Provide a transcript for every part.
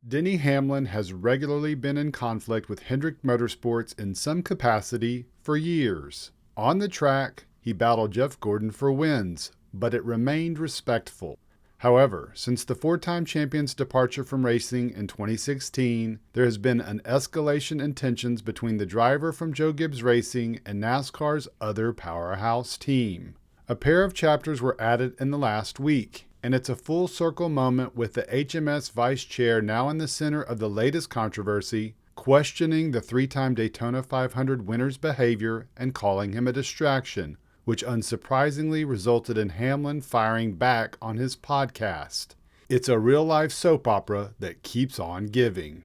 Denny Hamlin has regularly been in conflict with Hendrick Motorsports in some capacity for years. On the track, he battled Jeff Gordon for wins, but it remained respectful. However, since the four-time champion's departure from racing in 2016, there has been an escalation in tensions between the driver from Joe Gibbs Racing and NASCAR's other powerhouse team. A pair of chapters were added in the last week, and it's a full circle moment with the HMS vice chair now in the center of the latest controversy, questioning the three-time Daytona 500 winner's behavior and calling him a distraction, which unsurprisingly resulted in Hamlin firing back on his podcast. It's a real-life soap opera that keeps on giving.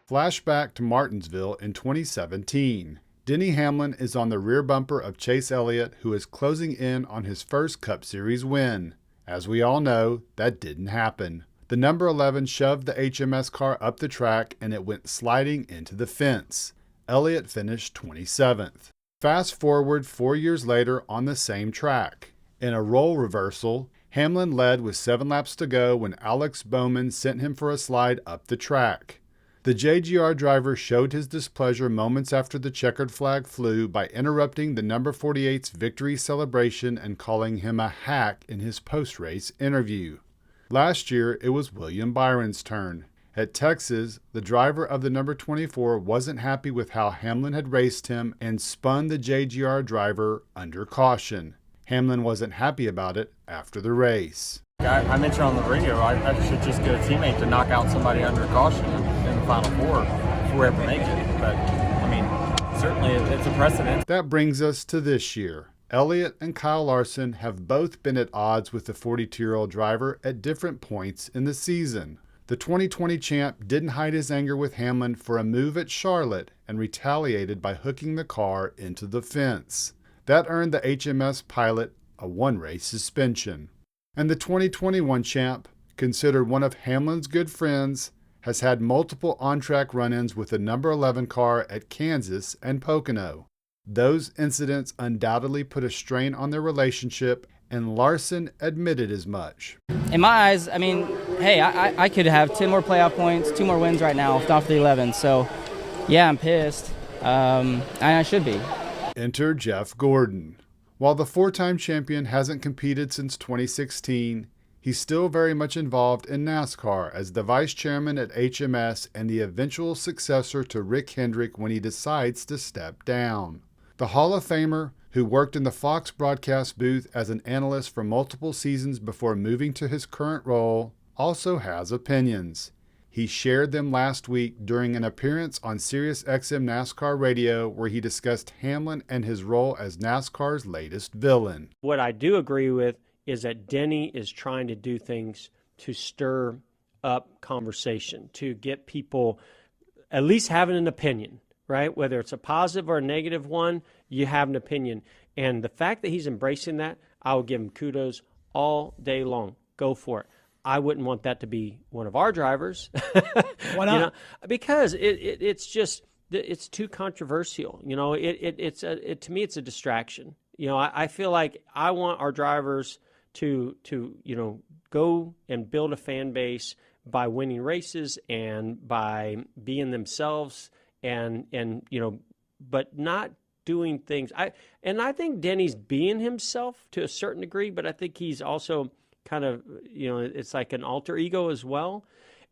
Flashback to Martinsville in 2017. Denny Hamlin is on the rear bumper of Chase Elliott, who is closing in on his first Cup Series win. As we all know, that didn't happen. The number 11 shoved the HMS car up the track and it went sliding into the fence. Elliott finished 27th. Fast forward 4 years later on the same track. In a role reversal, Hamlin led with 7 laps to go when Alex Bowman sent him for a slide up the track. The JGR driver showed his displeasure moments after the checkered flag flew by interrupting the number 48's victory celebration and calling him a hack in his post-race interview. Last year, it was William Byron's turn. At Texas, the driver of the number 24 wasn't happy with how Hamlin had raced him and spun the JGR driver under caution. Hamlin wasn't happy about it after the race. I mentioned on the radio I should just get a teammate to knock out somebody under caution in the Final Four if we ever make it. But, I mean, certainly it's a precedent. That brings us to this year. Elliott and Kyle Larson have both been at odds with the 42-year-old driver at different points in the season. The 2020 champ didn't hide his anger with Hamlin for a move at Charlotte and retaliated by hooking the car into the fence. That earned the HMS pilot a one-race suspension. And the 2021 champ, considered one of Hamlin's good friends, has had multiple on-track run-ins with the number 11 car at Kansas and Pocono. Those incidents undoubtedly put a strain on their relationship, and Larson admitted as much. In my eyes, I mean, hey, I could have 10 more playoff points, 2 more wins right now, if not for the 11. So, yeah, I'm pissed. And I should be. Enter Jeff Gordon. While the four-time champion hasn't competed since 2016, he's still very much involved in NASCAR as the vice chairman at HMS and the eventual successor to Rick Hendrick when he decides to step down. The Hall of Famer, who worked in the Fox broadcast booth as an analyst for multiple seasons before moving to his current role, also has opinions. He shared them last week during an appearance on SiriusXM NASCAR radio where he discussed Hamlin and his role as NASCAR's latest villain. What I do agree with is that Denny is trying to do things to stir up conversation, to get people at least having an opinion, right? Whether it's a positive or a negative one, you have an opinion. And the fact that he's embracing that, I will give him kudos all day long. Go for it. I wouldn't want that to be one of our drivers. Why not? You know, because it's just, it's too controversial. You know, to me, it's a distraction. You know, I feel like I want our drivers to you know, go and build a fan base by winning races and by being themselves and you know, but not doing things. I think Denny's being himself to a certain degree, but I think he's also kind of, you know, it's like an alter ego as well.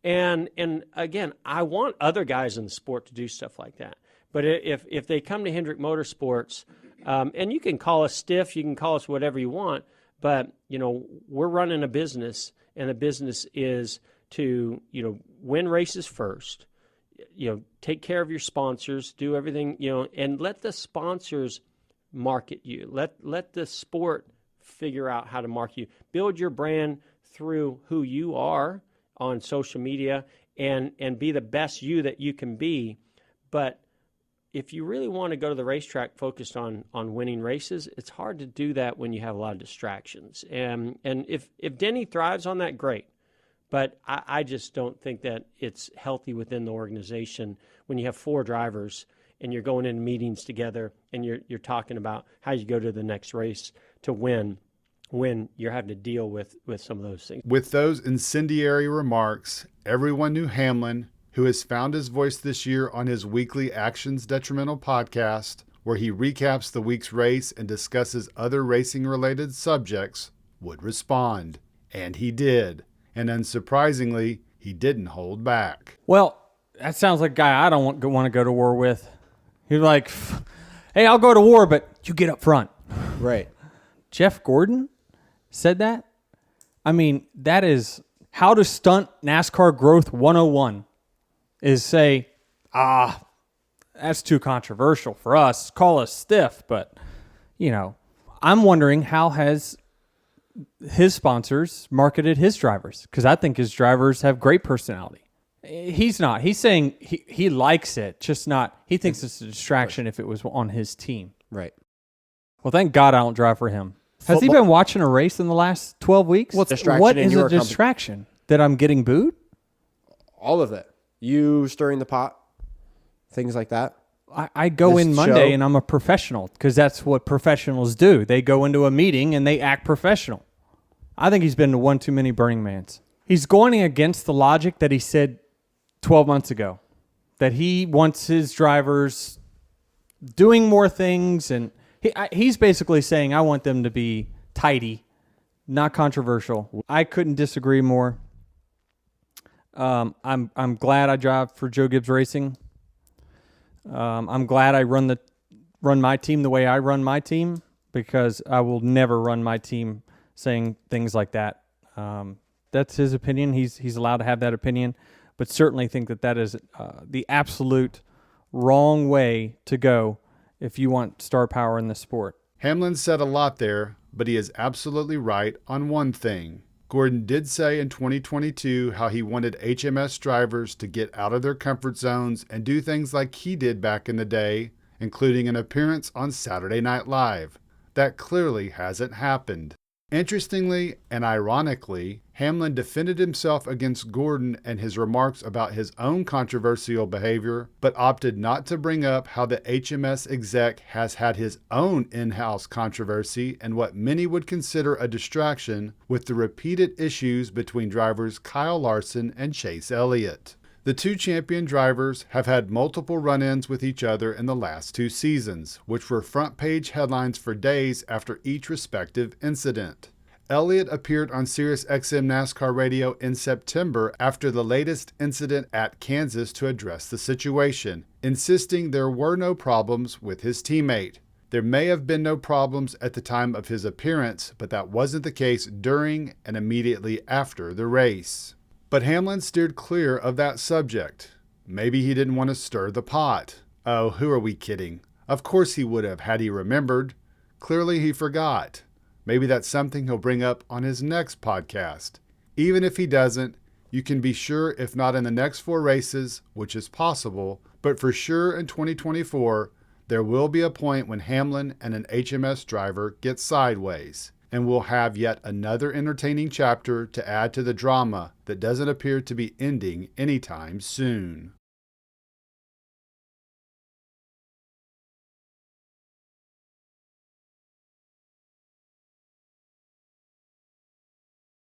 And again, I want other guys in the sport to do stuff like that. But if they come to Hendrick Motorsports, and you can call us stiff, you can call us whatever you want, but, you know, we're running a business, and the business is to, you know, win races first, you know, take care of your sponsors, do everything, you know, and let the sponsors market you. Let the sport figure out how to market you. Build your brand through who you are on social media and be the best you that you can be. But if you really want to go to the racetrack focused on winning races, it's hard to do that when you have a lot of distractions. And if Denny thrives on that, great. But I just don't think that it's healthy within the organization when you have 4 drivers and you're going into meetings together, and you're talking about how you go to the next race to win when you're having to deal with some of those things. With those incendiary remarks, everyone knew Hamlin, who has found his voice this year on his weekly Actions Detrimental podcast, where he recaps the week's race and discusses other racing-related subjects, would respond. And he did. And unsurprisingly, he didn't hold back. Well, that sounds like a guy I don't want to go to war with. He's like, hey, I'll go to war, but you get up front. Right. Jeff Gordon said that? I mean, that is how to stunt NASCAR growth 101 is say, that's too controversial for us. Call us stiff. But, I'm wondering how has his sponsors marketed his drivers? Because I think his drivers have great personality. He's not. He's saying he likes it, just not. He thinks it's a distraction if it was on his team. Right. Well, thank God I don't drive for him. Has he been watching a race in the last 12 weeks? What's distraction what in is your a distraction? That I'm getting booed? All of it. You stirring the pot, things like that. I go This in Monday show? and I'm a professional because that's what professionals do. They go into a meeting and they act professional. I think he's been to one too many Burning Mans. He's going against the logic that he said 12 months ago, that he wants his drivers doing more things, and he's basically saying, I want them to be tidy, not controversial. I couldn't disagree more. I'm glad I drive for Joe Gibbs Racing. I'm glad I run my team the way I run my team, because I will never run my team saying things like that. That's his opinion. He's allowed to have that opinion, but certainly think that is the absolute wrong way to go if you want star power in the sport. Hamlin said a lot there, but he is absolutely right on one thing. Gordon did say in 2022 how he wanted HMS drivers to get out of their comfort zones and do things like he did back in the day, including an appearance on Saturday Night Live. That clearly hasn't happened. Interestingly and ironically, Hamlin defended himself against Gordon and his remarks about his own controversial behavior, but opted not to bring up how the HMS exec has had his own in-house controversy and what many would consider a distraction with the repeated issues between drivers Kyle Larson and Chase Elliott. The two champion drivers have had multiple run-ins with each other in the last 2 seasons, which were front-page headlines for days after each respective incident. Elliott appeared on SiriusXM NASCAR radio in September after the latest incident at Kansas to address the situation, insisting there were no problems with his teammate. There may have been no problems at the time of his appearance, but that wasn't the case during and immediately after the race. But Hamlin steered clear of that subject. Maybe he didn't want to stir the pot. Oh, who are we kidding? Of course he would have had he remembered. Clearly he forgot. Maybe that's something he'll bring up on his next podcast. Even if he doesn't, you can be sure if not in the next 4 races, which is possible, but for sure in 2024, there will be a point when Hamlin and an HMS driver get sideways. And we'll have yet another entertaining chapter to add to the drama that doesn't appear to be ending anytime soon.